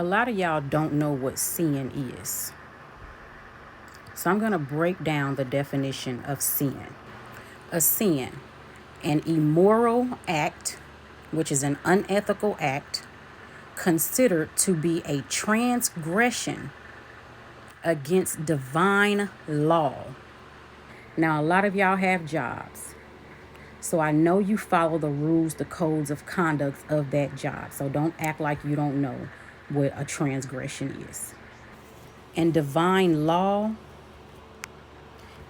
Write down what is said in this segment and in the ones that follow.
A lot of y'all don't know what sin is. So I'm going to break down the definition of sin. A sin, an immoral act, which is an unethical act, considered to be a transgression against divine law. Now, a lot of y'all have jobs. So I know you follow the rules, the codes of conduct of that job. So don't act like you don't know what a transgression is. And divine law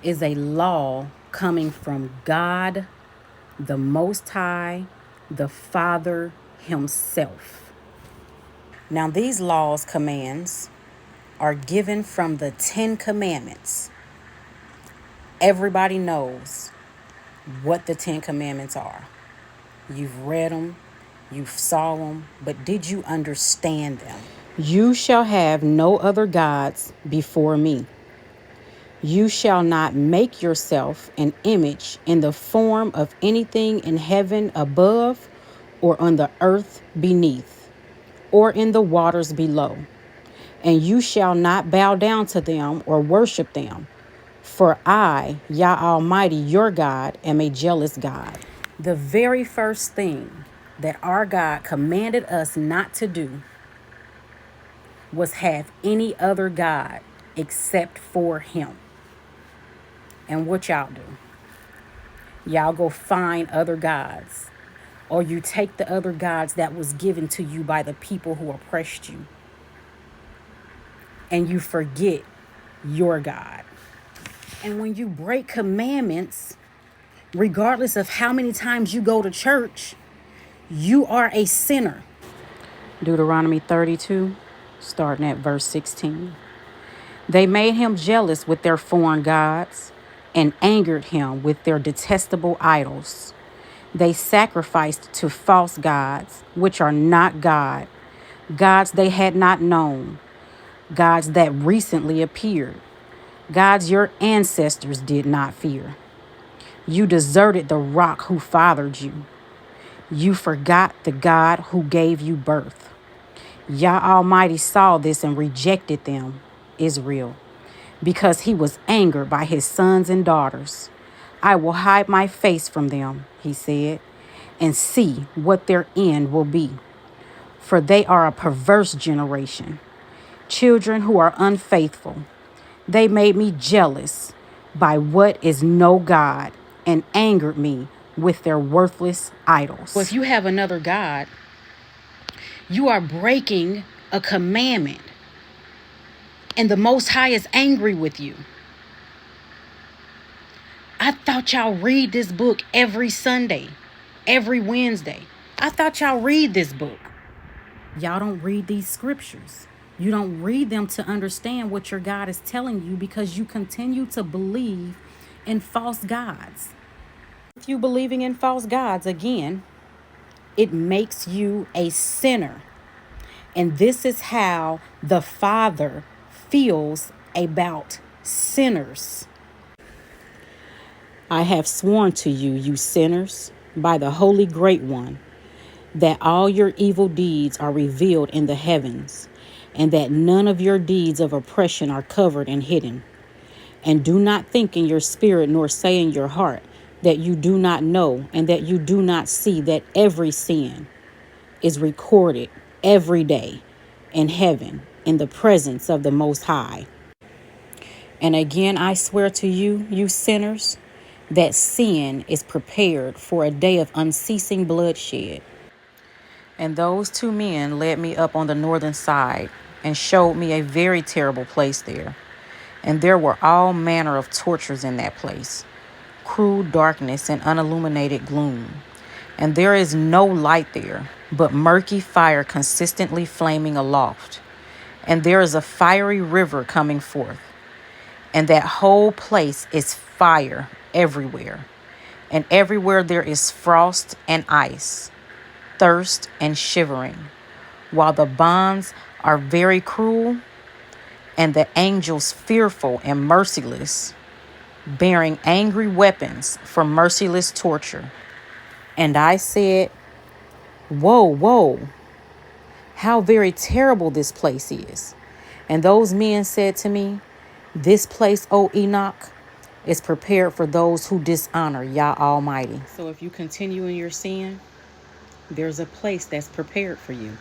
is a law coming from God, the Most High, the Father Himself. Now, these laws, commands, are given from the 10 Commandments. Everybody knows what the 10 Commandments are. You've read them, you saw them, but did you understand them? You shall have no other gods before me. You shall not make yourself an image in the form of anything in heaven above, or on the earth beneath, or in the waters below. And you shall not bow down to them or worship them. For I, Yah Almighty, your God, am a jealous God. The very first thing that our God commanded us not to do was have any other God except for Him. And what y'all do? Y'all go find other gods. Or you take the other gods that was given to you by the people who oppressed you. And you forget your God. And when you break commandments, regardless of how many times you go to church, you are a sinner. Deuteronomy 32, starting at verse 16. They made him jealous with their foreign gods and angered him with their detestable idols. They sacrificed to false gods, which are not God, gods they had not known, gods that recently appeared, gods your ancestors did not fear. You deserted the rock who fathered you. You forgot the God who gave you birth. Yah Almighty saw this and rejected them, Israel, because He was angered by His sons and daughters. I will hide my face from them, He said, and see what their end will be. For they are a perverse generation, children who are unfaithful. They made me jealous by what is no God and angered me with their worthless idols. Well, if you have another God, you are breaking a commandment, and the Most High is angry with you. I thought y'all read this book every Sunday, every Wednesday. I thought y'all read this book. Y'all don't read these scriptures. You don't read them to understand what your God is telling you, because you continue to believe in false gods. If you believing in false gods, again, it makes you a sinner. And this is how the Father feels about sinners. I have sworn to you, you sinners, by the Holy Great One, that all your evil deeds are revealed in the heavens, and that none of your deeds of oppression are covered and hidden. And do not think in your spirit, nor say in your heart, that you do not know, and that you do not see that every sin is recorded every day in heaven in the presence of the Most High. And again, I swear to you, you sinners, that sin is prepared for a day of unceasing bloodshed. And those two men led me up on the northern side and showed me a very terrible place there. And there were all manner of tortures in that place, cruel darkness and unilluminated gloom. And there is no light there, but murky fire consistently flaming aloft. And there is a fiery river coming forth. And that whole place is fire everywhere. And everywhere there is frost and ice, thirst and shivering, while the bonds are very cruel, and the angels fearful and merciless, bearing angry weapons for merciless torture. And I said, Woe, woe! how very terrible this place is. And those men said to me, this place, O Enoch, is prepared for those who dishonor Yah Almighty. So if you continue in your sin, there's a place that's prepared for you.